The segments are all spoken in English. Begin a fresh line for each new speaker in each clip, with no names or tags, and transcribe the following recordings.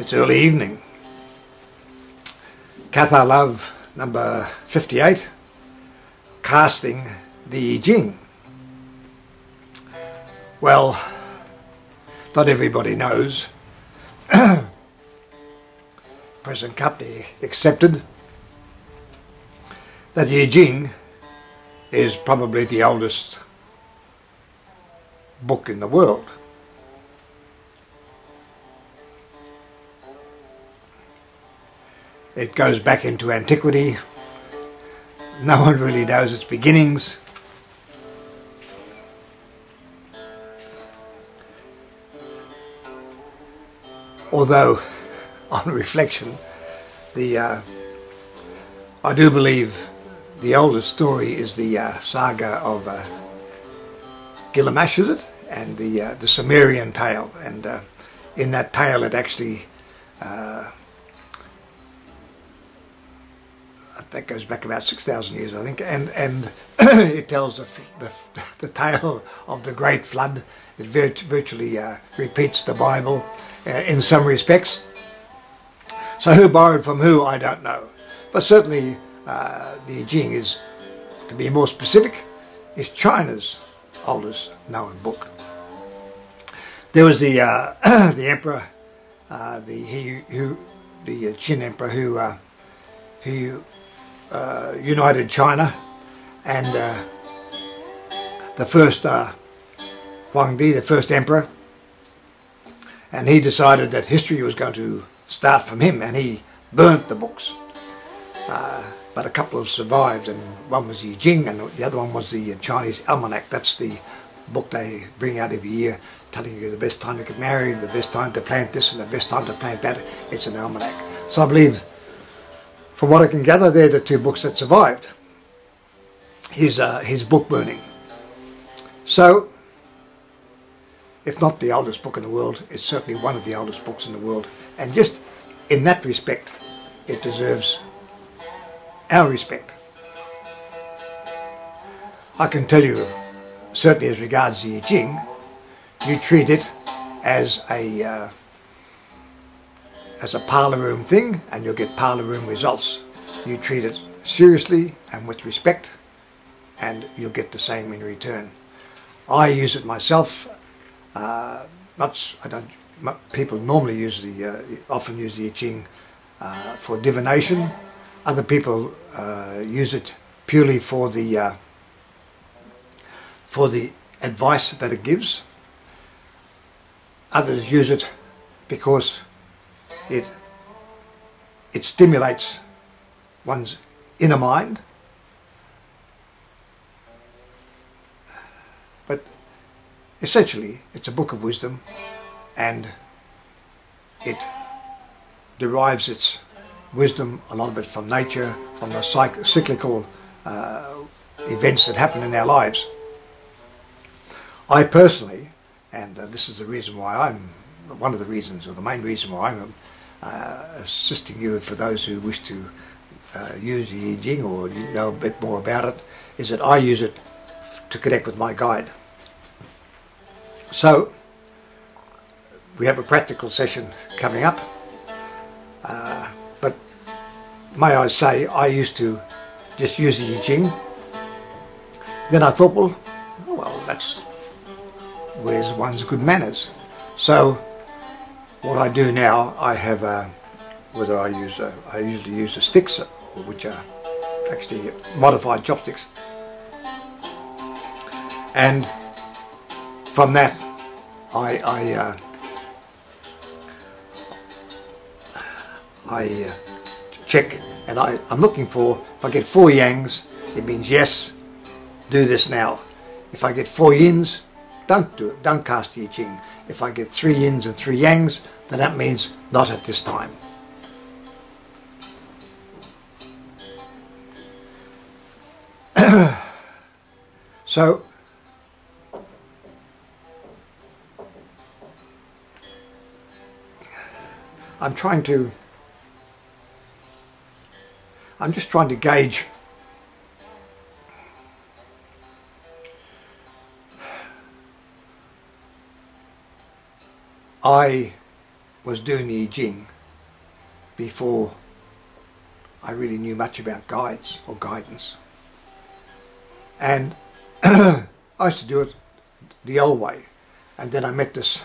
It's early evening. Cathar Love number 58, casting the I Qing. Well, not everybody knows. Present company accepted that the I Qing is probably the oldest book in the world. It goes back into antiquity. No one really knows its beginnings. Although, on reflection, I do believe the oldest story is the saga of Gilgamesh, is it? And the Sumerian tale. And in that tale, it actually that goes back about 6,000 years, I think, and it tells the tale of the Great Flood. It virtually repeats the Bible in some respects. So who borrowed from who, I don't know. But certainly the I Qing is, to be more specific, is China's oldest known book. There was the emperor, the Qin emperor who united China, and the first Huangdi, the first emperor, and he decided that history was going to start from him, and he burnt the books. But a couple have survived, and one was the I Qing, and the other one was the Chinese almanac. That's the book they bring out every year, telling you the best time to get married, the best time to plant this, and the best time to plant that. It's an almanac. So I believe, from what I can gather, they're the two books that survived his book burning. So, if not the oldest book in the world, it's certainly one of the oldest books in the world. And just in that respect, it deserves our respect. I can tell you, certainly as regards the I Qing, you treat it as a parlour room thing, and you'll get parlour room results. You treat it seriously and with respect, and you'll get the same in return. I use it myself. People normally often use the I Qing for divination. Other people use it purely for the advice that it gives. Others use it because it stimulates one's inner mind. But essentially, it's a book of wisdom, and it derives its wisdom, a lot of it from nature, from the cyclical events that happen in our lives. I personally, and this is the reason why one of the reasons, or the main reason why I'm assisting you, for those who wish to use the I Qing or know a bit more about it, is that I use it to connect with my guide. So we have a practical session coming up, but may I say, I used to just use the I Qing. Then I thought, well, that's where's one's good manners. So what I do now, I have I usually use the sticks, which are actually modified chopsticks, and from that I check, and I'm looking for, if I get 4 yangs, it means yes, do this now. If I get 4 yins, don't do it, don't cast the I Qing. If I get 3 yins and 3 yangs, then that means not at this time. So I'm just trying to gauge I was doing the I Qing before I really knew much about guides or guidance. And I used to do it the old way. And then I met this,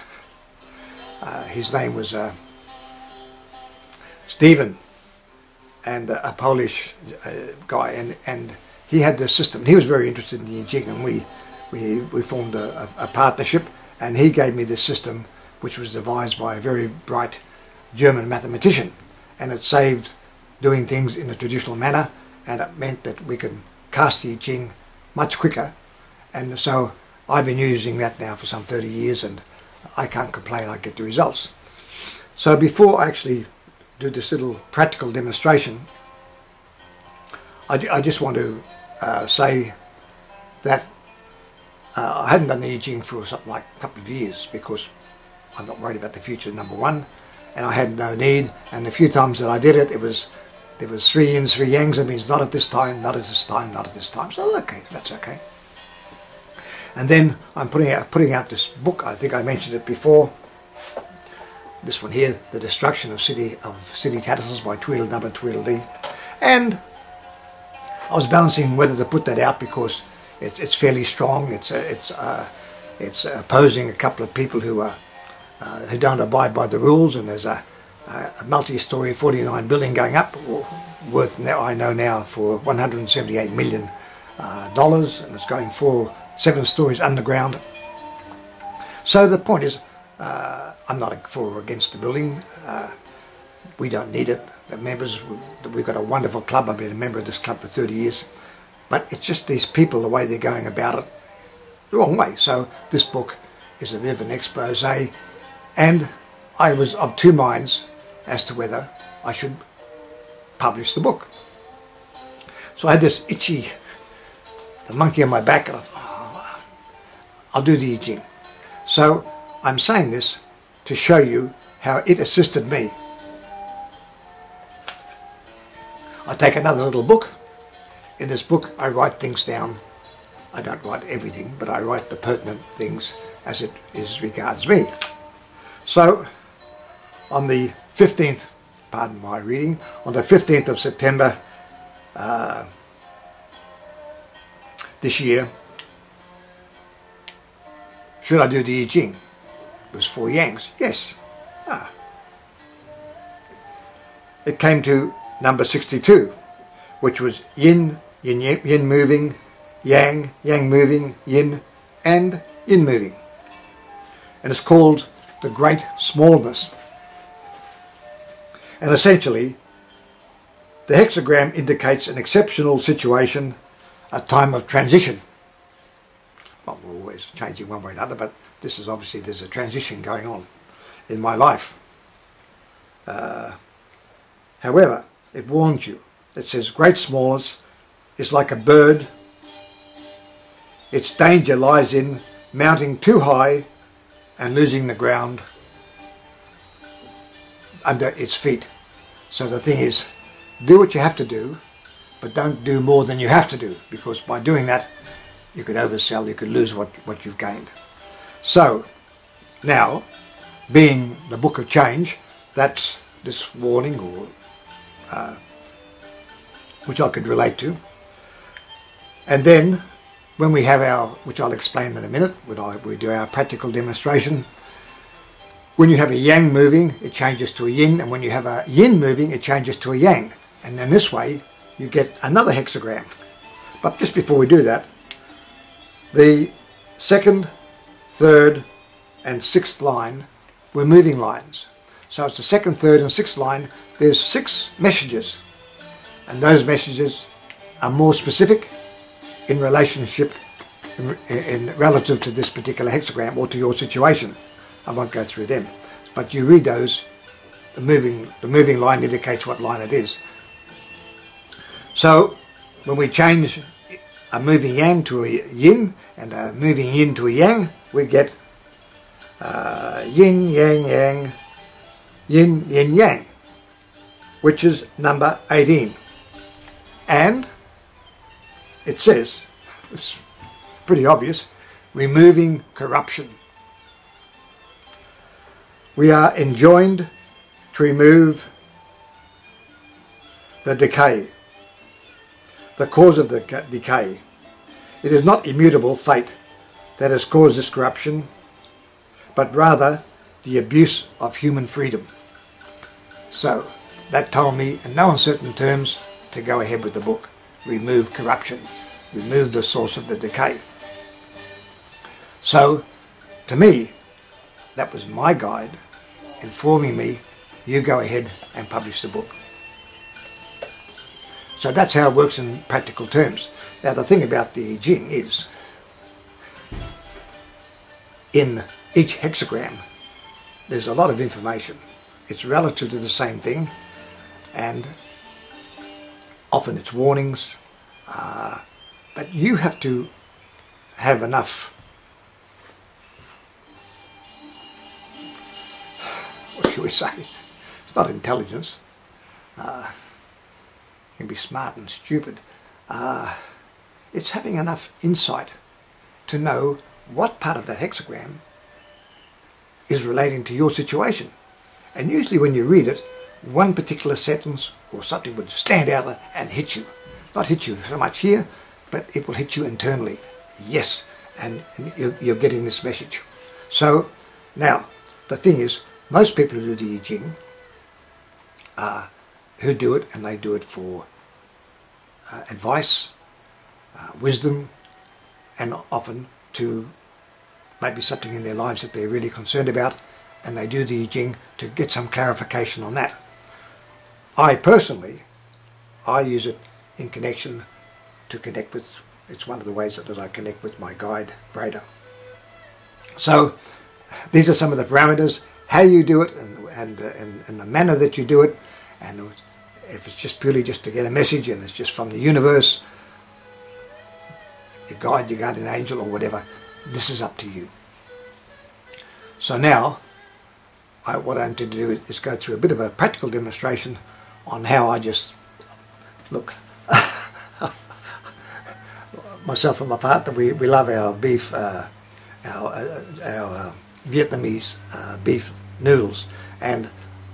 his name was Stephen, and a Polish guy, and he had this system. He was very interested in the I Qing, and we formed a partnership, and he gave me this system which was devised by a very bright German mathematician, and it saved doing things in a traditional manner, and it meant that we could cast the I Qing much quicker. And so I've been using that now for some 30 years, and I can't complain. I get the results. So before I actually do this little practical demonstration, I just want to say that I hadn't done the I Qing for something like a couple of years because I'm not worried about the future, number one, and I had no need. And the few times that I did it, there was 3 yins, 3 yangs. That means not at this time, not at this time, not at this time. So okay, that's okay. And then I'm putting out this book. I think I mentioned it before. This one here, The Destruction of City Tattersalls by Tweedledum and Tweedledee. And I was balancing whether to put that out because it's fairly strong. It's opposing a couple of people who don't abide by the rules, and there's a multi-story 49 building going up, worth now I know now for $178 million, and it's going 7 stories underground. So the point is, I'm not for or against the building. We don't need it. The members, we've got a wonderful club. I've been a member of this club for 30 years. But it's just these people, the way they're going about it, the wrong way. So this book is a bit of an expose, and I was of 2 minds as to whether I should publish the book. So I had this itchy, the monkey on my back, and I thought, oh, I'll do the I Qing. So I'm saying this to show you how it assisted me. I take another little book. In this book I write things down. I don't write everything, but I write the pertinent things as it regards me. So on the 15th, pardon my reading, on the 15th of September this year, should I do the I Qing? It was 4 yangs. Yes. It came to number 62, which was yin, yin, yin moving, yang, yang moving, yin, and yin moving. And it's called the Great Smallness. And essentially, the hexagram indicates an exceptional situation, a time of transition. Well, we're always changing one way or another, but this is obviously, there's a transition going on in my life. However, it warns you. It says, great smallness is like a bird. Its danger lies in mounting too high and losing the ground under its feet. So the thing is, do what you have to do, but don't do more than you have to do, because by doing that, you could oversell, you could lose what you've gained. So, now, being the Book of Change, that's this warning, or which I could relate to. And then, when we have our, which I'll explain in a minute, when we do our practical demonstration, when you have a yang moving, it changes to a yin, and when you have a yin moving, it changes to a yang. And then this way, you get another hexagram. But just before we do that, the 2nd, 3rd, and 6th line were moving lines. So it's the 2nd, 3rd, and 6th line. There's 6 messages, and those messages are more specific in relationship, in relative to this particular hexagram or to your situation. I won't go through them, but you read those. The moving line indicates what line it is. So when we change a moving yang to a yin and a moving yin to a yang, we get yin, yang, yang, yin, yin, yang, which is number 18. And it says, it's pretty obvious, removing corruption. We are enjoined to remove the decay, the cause of the decay. It is not immutable fate that has caused this corruption, but rather the abuse of human freedom. So that told me in no uncertain terms to go ahead with the book. Remove corruption, remove the source of the decay. So to me, that was my guide informing me, you go ahead and publish the book. So that's how it works in practical terms. Now the thing about the I Qing is, in each hexagram there's a lot of information. It's relative to the same thing, and often it's warnings, but you have to have enough, what should we say, it's not intelligence, you can be smart and stupid, it's having enough insight to know what part of that hexagram is relating to your situation. And usually when you read it, one particular sentence or something would stand out and hit you. Not hit you so much here, but it will hit you internally. Yes, and you're getting this message. So now, the thing is, most people who do the I Qing, who do it, and they do it for advice, wisdom, and often to maybe something in their lives that they're really concerned about, and they do the I Qing to get some clarification on that. I personally, I use it in connection to connect with, it's one of the ways that I connect with my guide, Brader. So these are some of the parameters, how you do it, and the manner that you do it, and if it's just purely just to get a message and it's just from the universe, your guide, your guardian angel or whatever, this is up to you. So now, what I intend to do is go through a bit of a practical demonstration on how I just, look, myself and my partner, we love our beef, our Vietnamese beef noodles, and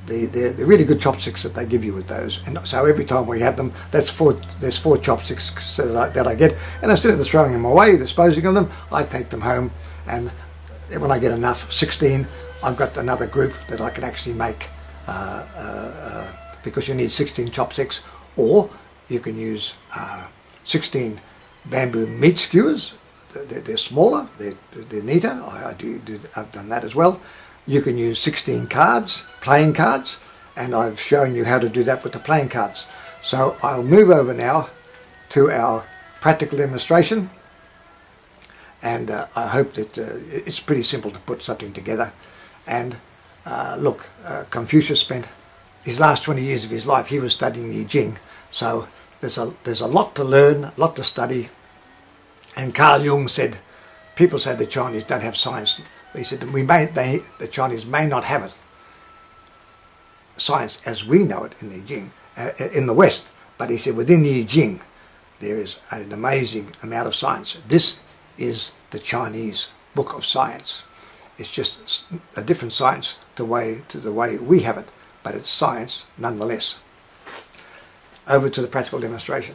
they're really good chopsticks that they give you with those. And so every time we have them, there's four chopsticks that I get, and instead of just throwing them away, disposing of them, I take them home, and when I get enough, 16, I've got another group that I can actually make, because you need 16 chopsticks, or you can use 16 bamboo meat skewers. They're smaller, they're neater. I've done that as well. You can use 16 cards, playing cards, and I've shown you how to do that with the playing cards. So I'll move over now to our practical demonstration, and I hope that it's pretty simple to put something together. And look, Confucius spent his last 20 years of his life, he was studying the I Qing, so there's a lot to learn, a lot to study. And Carl Jung said, people say the Chinese don't have science. He said the Chinese may not have it, science as we know it in the I Qing, in the West, but he said within the I Qing there is an amazing amount of science. This is the Chinese book of science. It's just a different science to the way we have it, but it's science nonetheless. Over to the practical demonstration.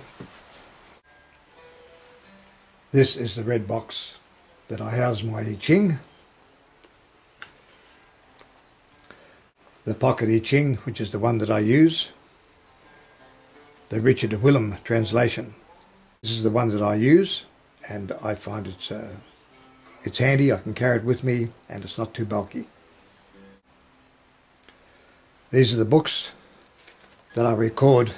This is the red box that I house my I Qing. The pocket I Qing, which is the one that I use. The Richard Willem translation. This is the one that I use, and I find it's handy, I can carry it with me, and it's not too bulky. These are the books that I record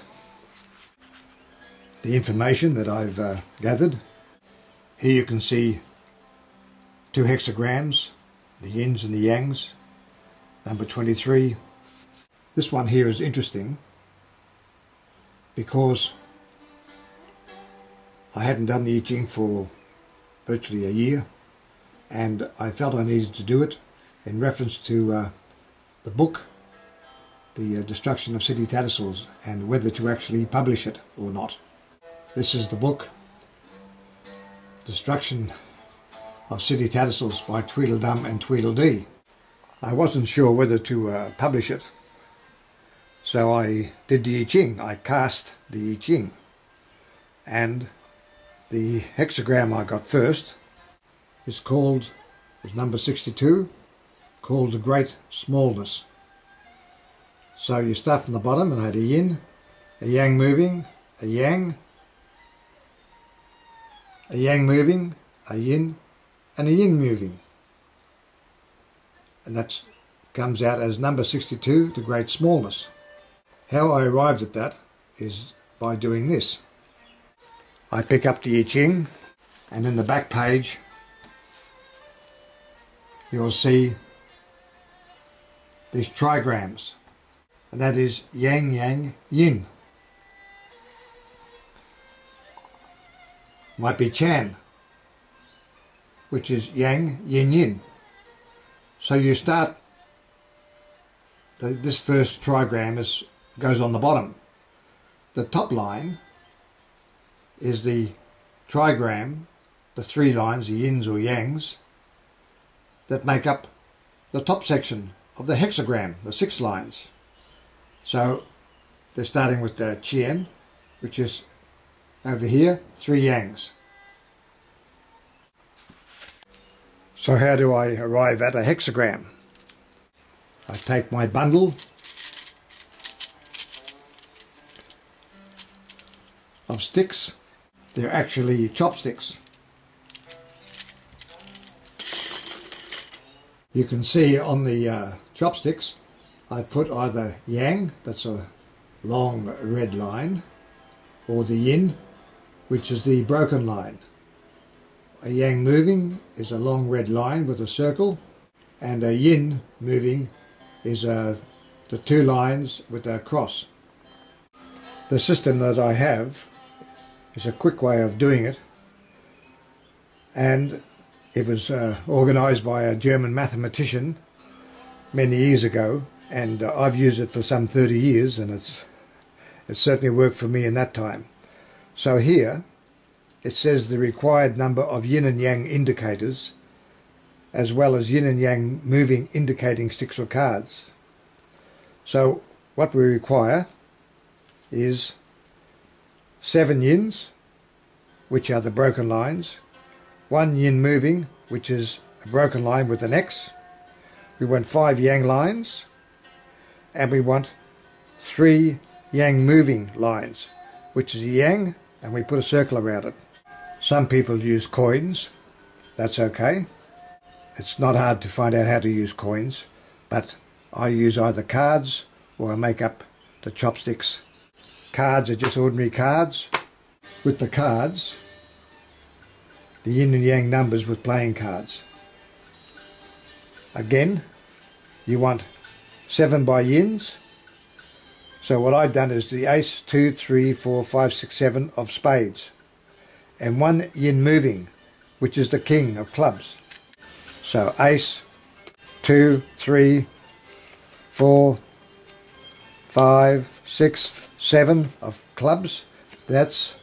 the information that I've gathered. Here you can see 2 hexagrams, the yins and the yangs, number 23. This one here is interesting because I hadn't done the I Qing for virtually a year, and I felt I needed to do it in reference to the book, The Destruction of City Tattersall's, and whether to actually publish it or not. This is the book, Destruction of City Tattersall's by Tweedledum and Tweedledee. I wasn't sure whether to publish it, So I did the I Qing. I cast the I Qing. And the hexagram I got first is number 62, called the Great Smallness. So you start from the bottom, and I had a yin, a yang moving, a yang moving, a yin, and a yin moving. And that comes out as number 62, the Great Smallness. How I arrived at that is by doing this. I pick up the I Qing, and in the back page you'll see these trigrams, and that is yang, yang, yin. Might be Chan, which is yang, yin, yin. So you start, this first trigram goes on the bottom. The top line is the trigram, the three lines, the yins or yangs, that make up the top section of the hexagram, the 6 lines. So they're starting with the Qian, which is over here, 3 yangs. So how do I arrive at a hexagram? I take my bundle of sticks. They're actually chopsticks. You can see on the chopsticks I put either yang, that's a long red line, or the yin, which is the broken line. A yang moving is a long red line with a circle, and a yin moving is the 2 lines with a cross. The system that I have is a quick way of doing it, and it was organised by a German mathematician many years ago, and I've used it for some 30 years, and it certainly worked for me in that time. So here it says the required number of yin and yang indicators, as well as yin and yang moving indicating sticks or cards. So what we require is 7 yins, which are the broken lines, 1 yin moving, which is a broken line with an X. We want 5 yang lines, and we want 3 yang moving lines, which is a yang, and we put a circle around it. Some people use coins. That's okay. It's not hard to find out how to use coins, but I use either cards or I make up the chopsticks. Cards are just ordinary cards. With the cards, the yin and yang numbers with playing cards. Again, you want 7 by yins. So what I've done is the ace, 2, 3, 4, 5, 6, 7 of spades, and 1 yin moving, which is the king of clubs. So ace, 2, 3, 4, 5, 6, 7 of clubs. That's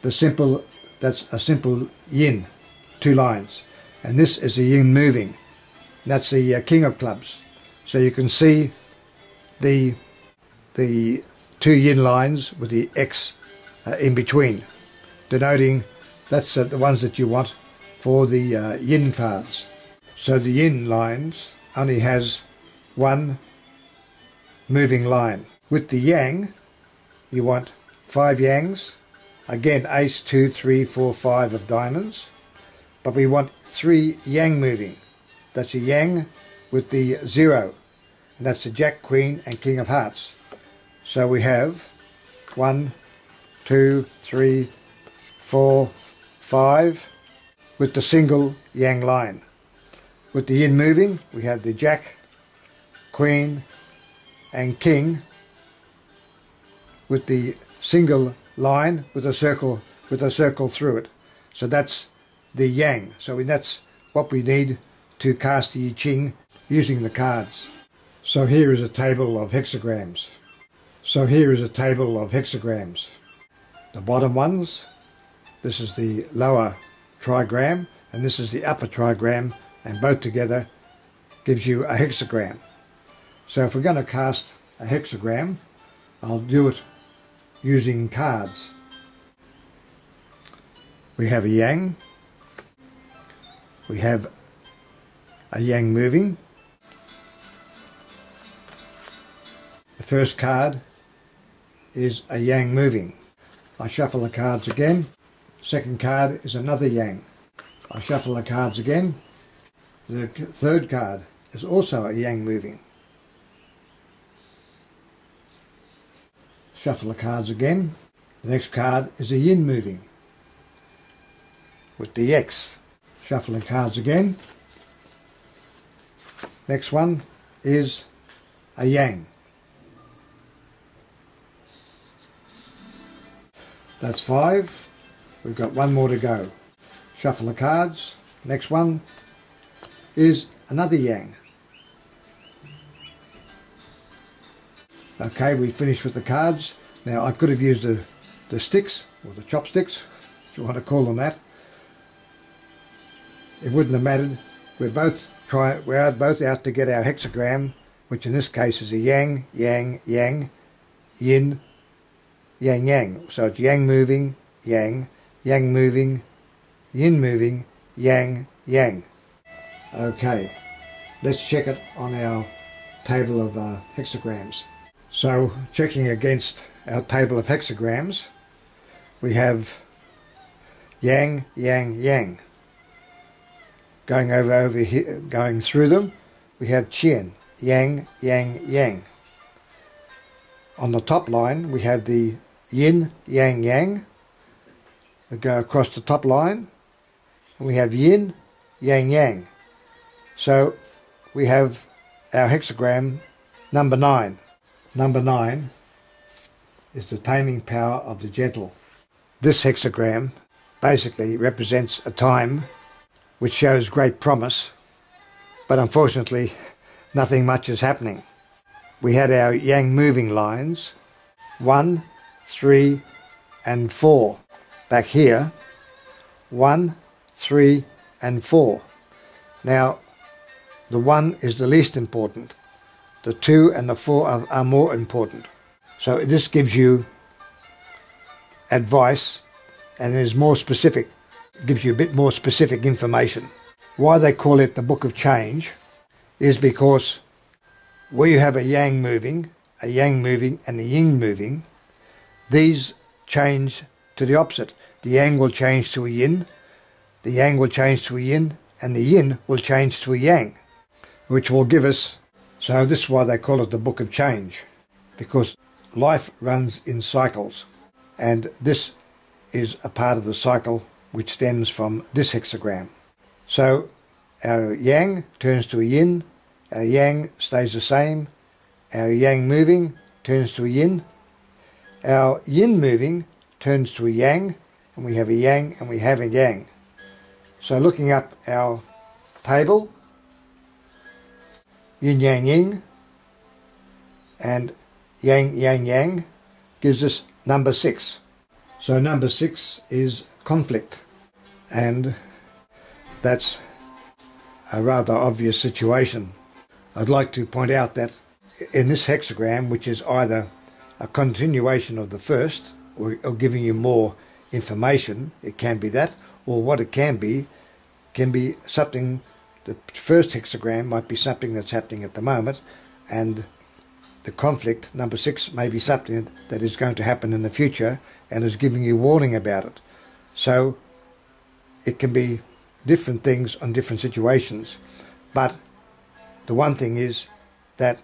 a simple yin, 2 lines, and this is a yin moving. That's the king of clubs. So you can see the 2 yin lines with the X in between, denoting that's the ones that you want for the yin cards. So the yin lines only has 1 moving line. With the yang, you want 5 yangs, again ace, 2, 3, 4, 5 of diamonds, but we want 3 yang moving. That's a yang with the 0, and that's the jack, queen and king of hearts. So we have 1, 2, 3, 4, 5 with the single yang line. With the yin moving, we have the jack, queen and king with the single line with a circle through it. So that's the yang. So that's what we need to cast the I Qing using the cards. So here is a table of hexagrams. The bottom ones, this is the lower trigram and this is the upper trigram, and both together gives you a hexagram. So if we're going to cast a hexagram, I'll do it using cards. We have a yang, we have a yang moving. The first card is a yang moving. I shuffle the cards again. Second card is another yang. I shuffle the cards again. The third card is also a yang moving. Shuffle the cards again. The next card is a yin moving with the X. Shuffle the cards again. Next one is a yang. That's 5. We've got one more to go. Shuffle the cards. Next one is another yang. Okay, we finished with the cards. Now I could have used the sticks, or the chopsticks, if you want to call them that. It wouldn't have mattered. We're both out to get our hexagram, which in this case is a yang, yang, yang, yin, yang, yang. So it's yang moving, yang, yang moving, yin moving, yang, yang. Okay, let's check it on our table of hexagrams. So checking against our table of hexagrams, we have yang, yang, yang. Going over here, going through them, we have qian, yang, yang, yang. On the top line, we have the yin, yang, yang. We go across the top line, and we have yin, yang, yang. So we have our hexagram number 9. Number 9 is the taming power of the gentle. This hexagram basically represents a time which shows great promise, but unfortunately nothing much is happening. We had our yang moving lines 1, 3 and 4. Back here 1, 3 and 4. Now the 1 is the least important. The 2 and the 4 are more important. So this gives you advice and is more specific, gives you a bit more specific information. Why they call it the Book of Change is because where you have a yang moving and a yin moving, these change to the opposite. The yang will change to a yin, the yang will change to a yin, and the yin will change to a yang, which will give us, so this is why they call it the Book of Change, because life runs in cycles, and this is a part of the cycle which stems from this hexagram. So our yang turns to a yin, our yang stays the same, our yang moving turns to a yin, our yin moving turns to a yang, and we have a yang and we have a yang. So looking up our table, yin yang yin and yang yang yang gives us number 6. So number 6 is conflict, and that's a rather obvious situation. I'd like to point out that in this hexagram, which is either a continuation of the first or giving you more information, it can be that, or what it can be something. The first hexagram might be something that's happening at the moment, and the conflict, number 6, may be something that is going to happen in the future and is giving you warning about it. So it can be different things on different situations, but the one thing is that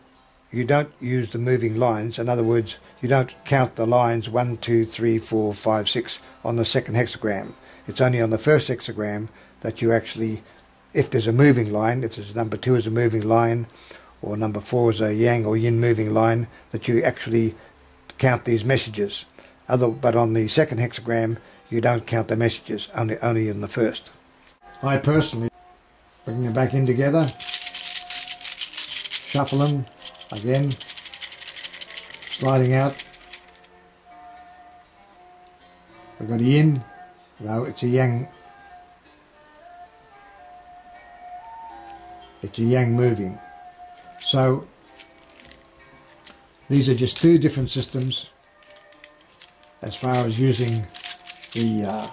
you don't use the moving lines. In other words, you don't count the lines 1, 2, 3, 4, 5, 6 on the second hexagram. It's only on the first hexagram that you actually, if there's a moving line, if there's number 2 is a moving line, or number 4 is a yang or yin moving line, that you actually count these messages. But on the second hexagram, you don't count the messages, only in the first. I personally, bring them back in together, shuffle them again, sliding out. We've got a yin, no, it's a yang. It's a yang moving. So These are just two different systems as far as using the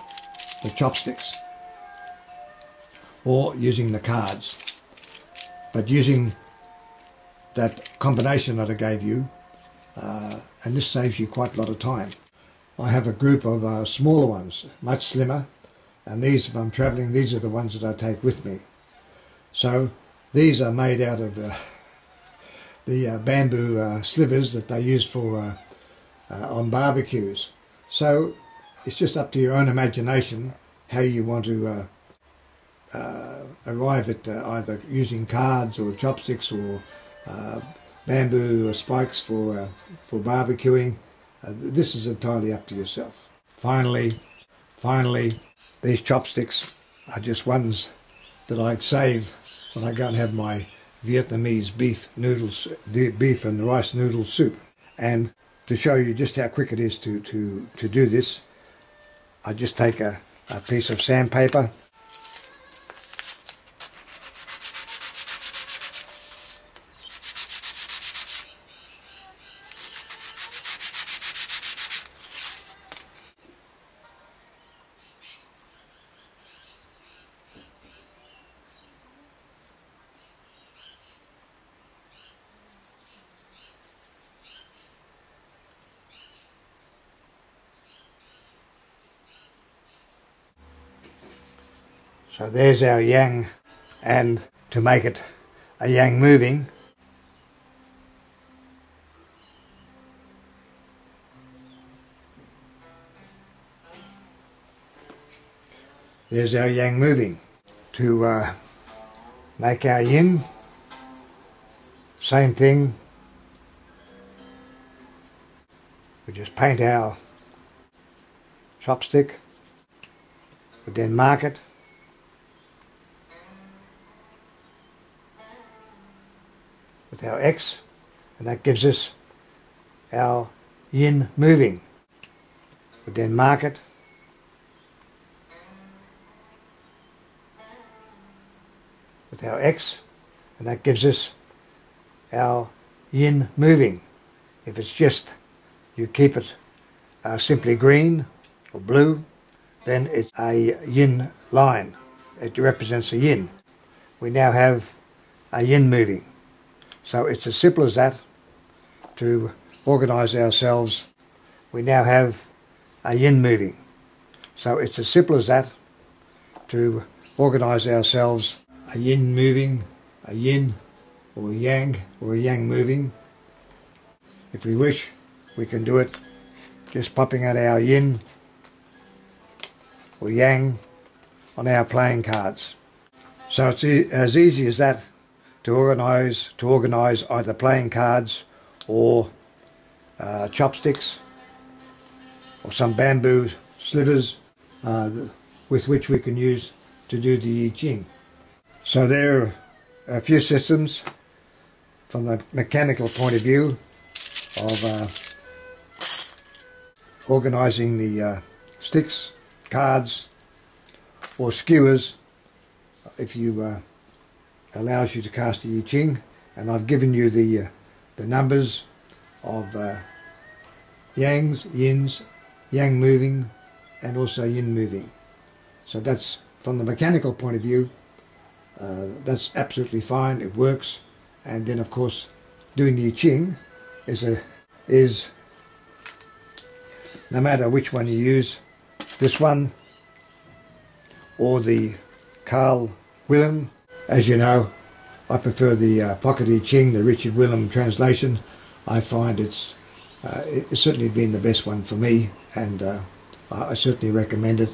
chopsticks or using the cards. But using that combination that I gave you, and this saves you quite a lot of time. I have a group of smaller ones, much slimmer, and these, if I'm travelling, these are the ones that I take with me. So these are made out of the bamboo slivers that they use for on barbecues. So it's just up to your own imagination how you want to arrive at either using cards or chopsticks or bamboo spikes for barbecuing. This is entirely up to yourself. Finally, these chopsticks are just ones that I save when I go and have my Vietnamese beef and rice noodle soup. And to show you just how quick it is to do this, I just take a piece of sandpaper, so there's our yang, and to make it a yang moving, there's our yang moving. To make our yin, same thing, we just paint our chopstick, we then mark it, with our X, and that gives us our yin moving. We then mark it with our X, and that gives us our yin moving. If it's just, you keep it simply green or blue, then it's a yin line. It represents a yin. We now have a yin moving. So it's as simple as that to organise ourselves. We now have a yin moving. So it's as simple as that to organise ourselves. A yin moving, a yin or a yang moving. If we wish, we can do it just popping out our yin or yang on our playing cards. So it's as easy as that to organise either playing cards or chopsticks or some bamboo slivers with which we can use to do the I Qing. So there are a few systems from the mechanical point of view of organising the sticks, cards or skewers if you allows you to cast the I Qing, and I've given you the numbers of yangs, yins, yang moving and also yin moving. So that's, from the mechanical point of view, that's absolutely fine, it works. And then of course doing the I Qing is no matter which one you use, this one or the Carl Willem. As you know, I prefer the Pocket I Qing, the Richard Willem translation. I find it's certainly been the best one for me, and I certainly recommend it.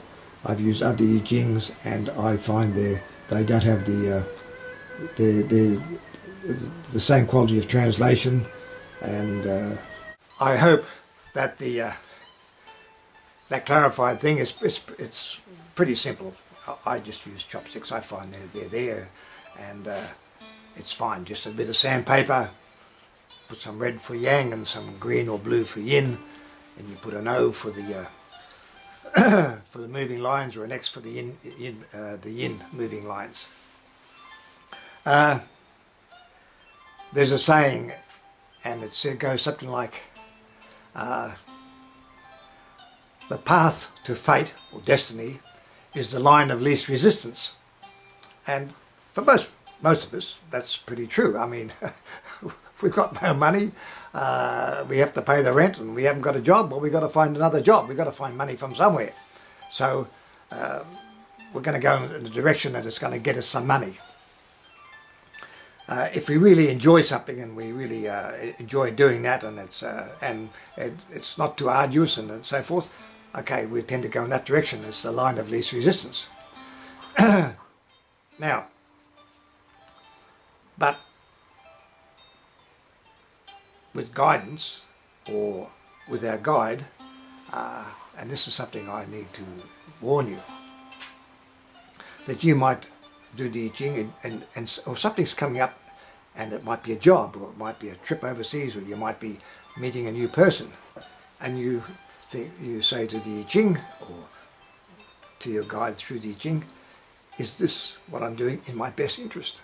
I've used other I Qings and I find they don't have the same quality of translation, and I hope that that clarified thing is it's pretty simple. I just use chopsticks. I find they're there, and it's fine. Just a bit of sandpaper, put some red for yang and some green or blue for yin, and you put an O for the for the moving lines, or an X for the yin moving lines. There's a saying, and it goes something like, the path to fate or destiny is the line of least resistance. And for most of us, that's pretty true. I mean, we've got no money, we have to pay the rent, and we haven't got a job. Well, we've got to find another job. We've got to find money from somewhere. So we're going to go in the direction that it's going to get us some money. If we really enjoy something, and we really enjoy doing that, and it's not too arduous and so forth, okay, we tend to go in that direction. It's the line of least resistance. Now, but with guidance, or with our guide, and this is something I need to warn you, that you might do the I Qing or something's coming up, and it might be a job, or it might be a trip overseas, or you might be meeting a new person, and you say to the I Qing, or to your guide through the I Qing, is this what I'm doing in my best interest?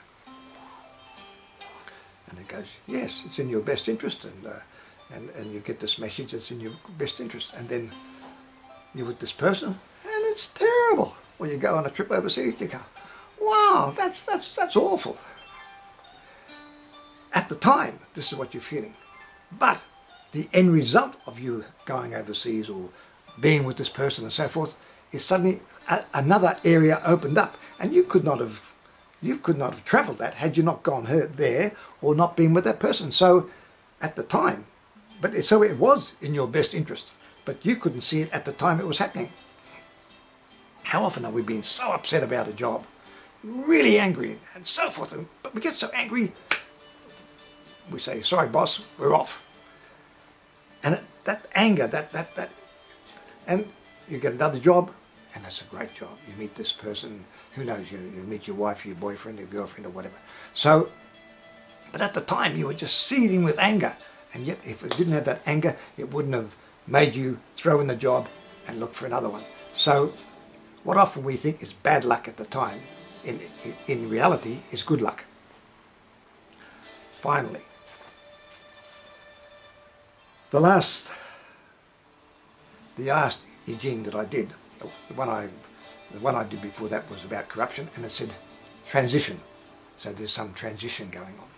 And it goes, yes, it's in your best interest, and you get this message, it's in your best interest, and then you're with this person, and it's terrible. When you go on a trip overseas, you go, wow, that's awful. At the time, this is what you're feeling. But the end result of you going overseas or being with this person and so forth is suddenly another area opened up, and you could not have travelled that had you not gone there or not been with that person. So at the time, so it was in your best interest, but you couldn't see it at the time it was happening. How often have we been so upset about a job, really angry and so forth, but we get so angry, we say, sorry boss, we're off. And that anger, and you get another job, and that's a great job. You meet this person, who knows, you meet your wife, your boyfriend, your girlfriend, or whatever. So, but at the time you were just seething with anger, and yet if it didn't have that anger, it wouldn't have made you throw in the job and look for another one. So what often we think is bad luck at the time, in reality is good luck. Finally, the last I Qing that I did, the one I did before that was about corruption, and it said transition. So there's some transition going on.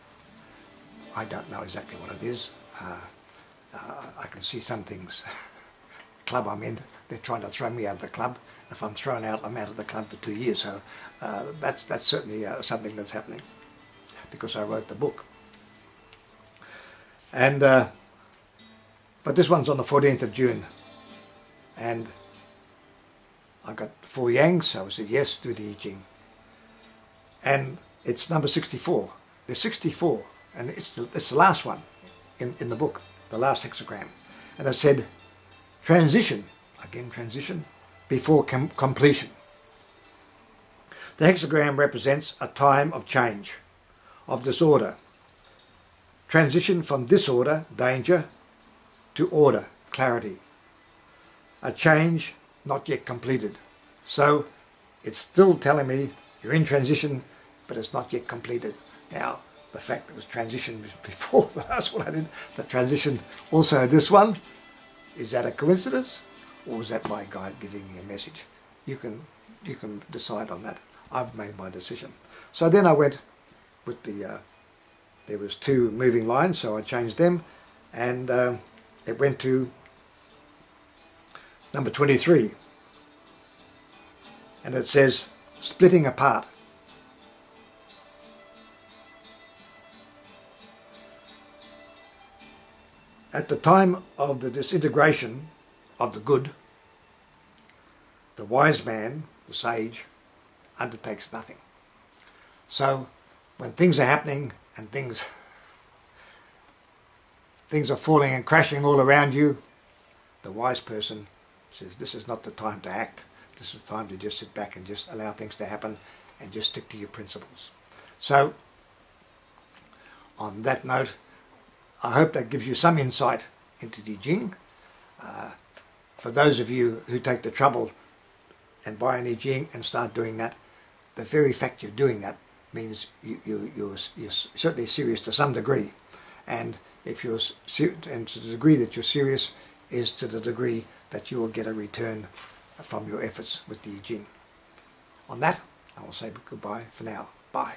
I don't know exactly what it is. I can see some things. Club I'm in, they're trying to throw me out of the club. If I'm thrown out, I'm out of the club for 2 years. So that's certainly something that's happening, because I wrote the book. And but this one's on the 14th of June, and I got 4 yangs, so I said yes, do the I Qing. And it's number 64. There's 64, and it's the last one in the book, the last hexagram. And it said transition, again transition, before completion. The hexagram represents a time of change, of disorder. Transition from disorder, danger, to order, clarity. A change not yet completed. So it's still telling me you're in transition, but it's not yet completed. Now, the fact that it was transition before the last one I did, the transition also this one, is that a coincidence, or is that my guide giving me a message? You can decide on that. I've made my decision. So then I went with there was 2 moving lines, so I changed them, and it went to number 23, and it says splitting apart. At the time of the disintegration of the good, the wise man, the sage, undertakes nothing. So when things are happening and things are falling and crashing all around you, the wise person says, this is not the time to act. This is time to just sit back and just allow things to happen and just stick to your principles. So on that note, I hope that gives you some insight into the I Qing. For those of you who take the trouble and buy an I Qing and start doing that, the very fact you're doing that means you're certainly serious to some degree. And if you're and to the degree that you're serious is to the degree that you will get a return from your efforts with the I Qing. On that, I will say goodbye for now. Bye.